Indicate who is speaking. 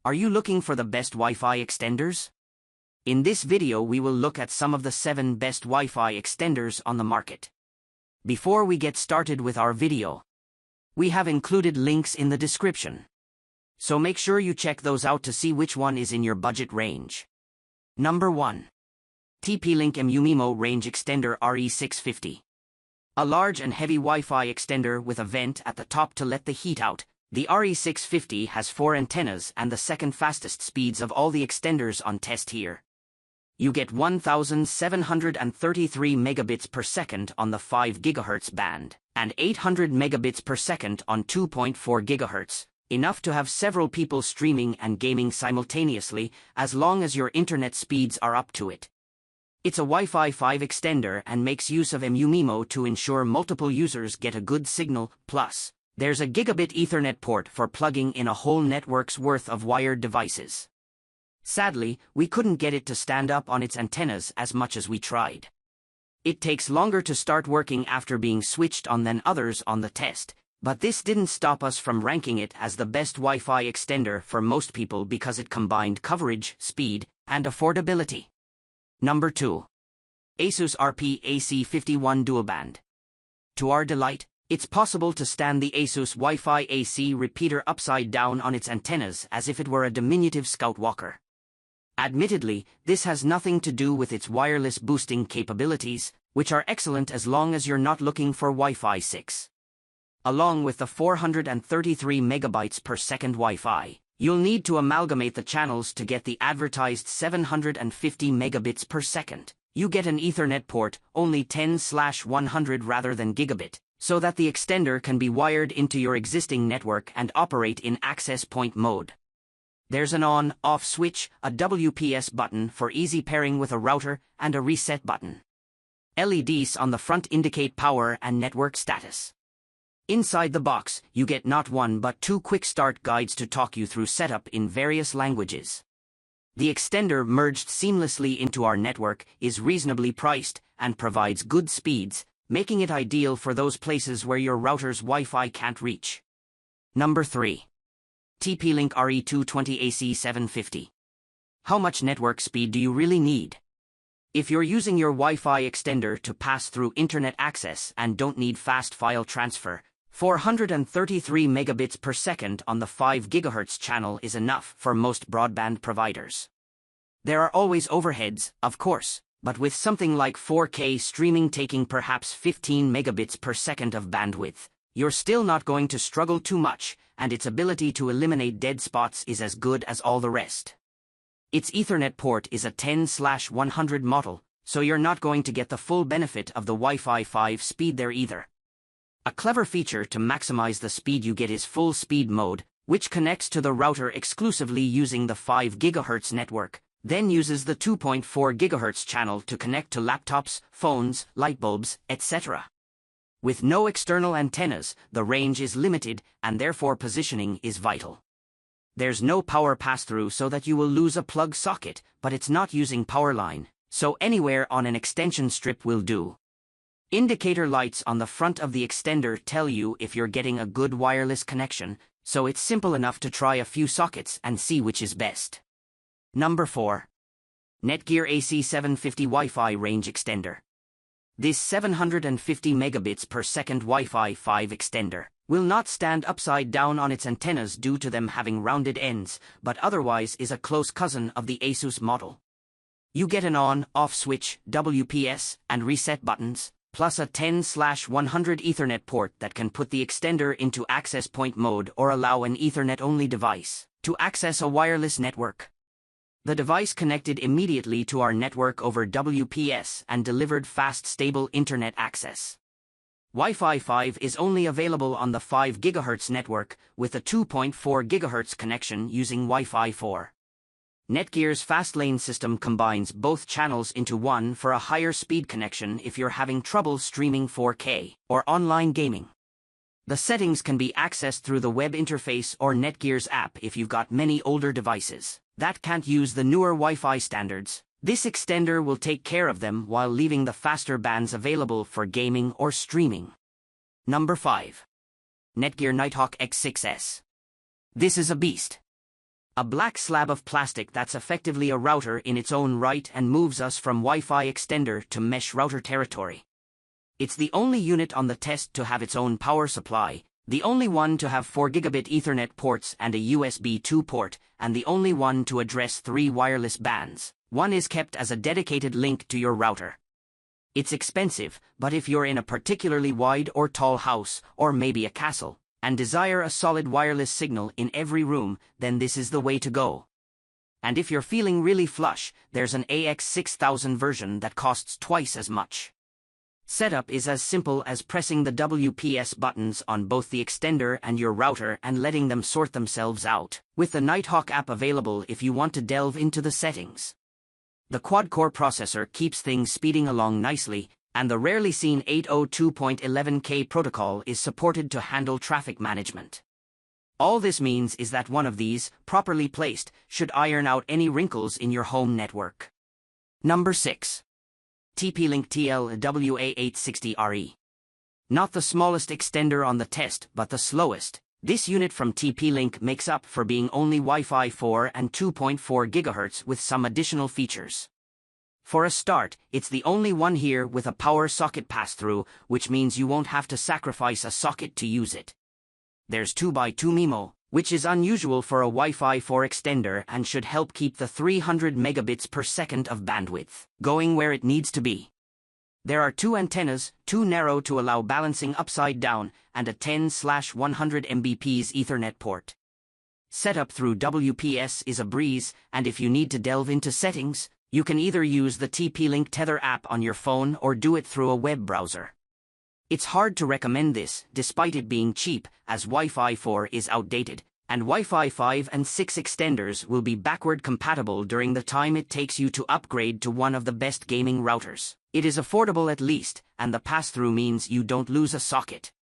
Speaker 1: Are you looking for the best Wi-Fi extenders? In this video we will look at some of the 7 best Wi-Fi extenders on the market. Before we get started with our video, we have included links in the description. So make sure you check those out to see which one is in your budget range. Number 1. TPLink Mimo Range Extender RE650. A large and heavy Wi-Fi extender with a vent at the top to let the heat out, the RE650 has 4 antennas and the second fastest speeds of all the extenders on test here. You get 1733 megabits per second on the 5 GHz band, and 800 megabits per second on 2.4 GHz, enough to have several people streaming and gaming simultaneously as long as your internet speeds are up to it. It's a Wi-Fi 5 extender and makes use of Mimo to ensure multiple users get a good signal, plus there's a gigabit Ethernet port for plugging in a whole network's worth of wired devices. Sadly, we couldn't get it to stand up on its antennas as much as we tried. It takes longer to start working after being switched on than others on the test, but this didn't stop us from ranking it as the best Wi-Fi extender for most people because it combined coverage, speed, and affordability. Number 2. Asus RPAC 51 Dualband. To our delight, it's possible to stand the Asus Wi-Fi AC repeater upside down on its antennas as if it were a diminutive scout walker. Admittedly, this has nothing to do with its wireless boosting capabilities, which are excellent as long as you're not looking for Wi-Fi 6. Along with the 433 megabytes per second Wi-Fi, you'll need to amalgamate the channels to get the advertised 750 megabits per second. You get an Ethernet port, only 10/100 rather than gigabit, so that the extender can be wired into your existing network and operate in access point mode. There's an on-off switch, a WPS button for easy pairing with a router, and a reset button. LEDs on the front indicate power and network status. Inside the box, you get not one but 2 quick start guides to talk you through setup in various languages. The extender merged seamlessly into our network is reasonably priced and provides good speeds, making it ideal for those places where your router's Wi-Fi can't reach. Number 3. TPLink Re220AC750. How much network speed do you really need? If you're using your Wi-Fi extender to pass through internet access and don't need fast file transfer, 433 megabits per second on the 5 GHz channel is enough for most broadband providers. There are always overheads, of course, but with something like 4K streaming taking perhaps 15 megabits per second of bandwidth, you're still not going to struggle too much, and its ability to eliminate dead spots is as good as all the rest. Its Ethernet port is a 10/100 model, so you're not going to get the full benefit of the Wi-Fi 5 speed there either. A clever feature to maximize the speed you get is full speed mode, which connects to the router exclusively using the 5 GHz network, then uses the 2.4 GHz channel to connect to laptops, phones, light bulbs, etc. With no external antennas, the range is limited, and therefore positioning is vital. There's no power pass-through so that you will lose a plug socket, but it's not using power line, so anywhere on an extension strip will do. Indicator lights on the front of the extender tell you if you're getting a good wireless connection, so it's simple enough to try a few sockets and see which is best. Number 4. Netgear AC750 Wi-Fi Range Extender. This 750 megabits per second Wi-Fi 5 extender will not stand upside down on its antennas due to them having rounded ends, but otherwise is a close cousin of the Asus model. You get an on-off switch, WPS, and reset buttons, plus a 10/100 Ethernet port that can put the extender into access point mode or allow an Ethernet-only device to access a wireless network. The device connected immediately to our network over WPS and delivered fast, stable internet access. Wi-Fi 5 is only available on the 5 GHz network, with a 2.4 GHz connection using Wi-Fi 4. Netgear's FastLane system combines both channels into one for a higher speed connection if you're having trouble streaming 4K or online gaming. The settings can be accessed through the web interface or Netgear's app if you've got many older devices that can't use the newer Wi-Fi standards. This extender will take care of them while leaving the faster bands available for gaming or streaming. Number 5. Netgear Nighthawk X6S. This is a beast. A black slab of plastic that's effectively a router in its own right and moves us from Wi-Fi extender to mesh router territory. It's the only unit on the test to have its own power supply, the only one to have 4 gigabit Ethernet ports and a USB 2 port, and the only one to address 3 wireless bands. One is kept as a dedicated link to your router. It's expensive, but if you're in a particularly wide or tall house, or maybe a castle, and desire a solid wireless signal in every room, then this is the way to go. And if you're feeling really flush, there's an AX6000 version that costs twice as much. Setup is as simple as pressing the WPS buttons on both the extender and your router and letting them sort themselves out, with the Nighthawk app available if you want to delve into the settings. The quad-core processor keeps things speeding along nicely, and the rarely seen 802.11k protocol is supported to handle traffic management. All this means is that one of these, properly placed, should iron out any wrinkles in your home network. Number 6. TPLink TLW860R. Not the smallest extender on the test, but the slowest. This unit from TP-Link makes up for being only Wi-Fi 4 and 2.4 GHz with some additional features. For a start, it's the only one here with a power socket pass-through, which means you won't have to sacrifice a socket to use it. There's 2x2 Mimo, which is unusual for a Wi-Fi 4 extender and should help keep the 300 megabits per second of bandwidth going where it needs to be. There are 2 antennas, too narrow to allow balancing upside down, and a 10/100 Mbps Ethernet port. Setup through WPS is a breeze, and if you need to delve into settings, you can either use the TP-Link Tether app on your phone or do it through a web browser. It's hard to recommend this, despite it being cheap, as Wi-Fi 4 is outdated, and Wi-Fi 5 and 6 extenders will be backward compatible during the time it takes you to upgrade to one of the best gaming routers. It is affordable at least, and the pass-through means you don't lose a socket.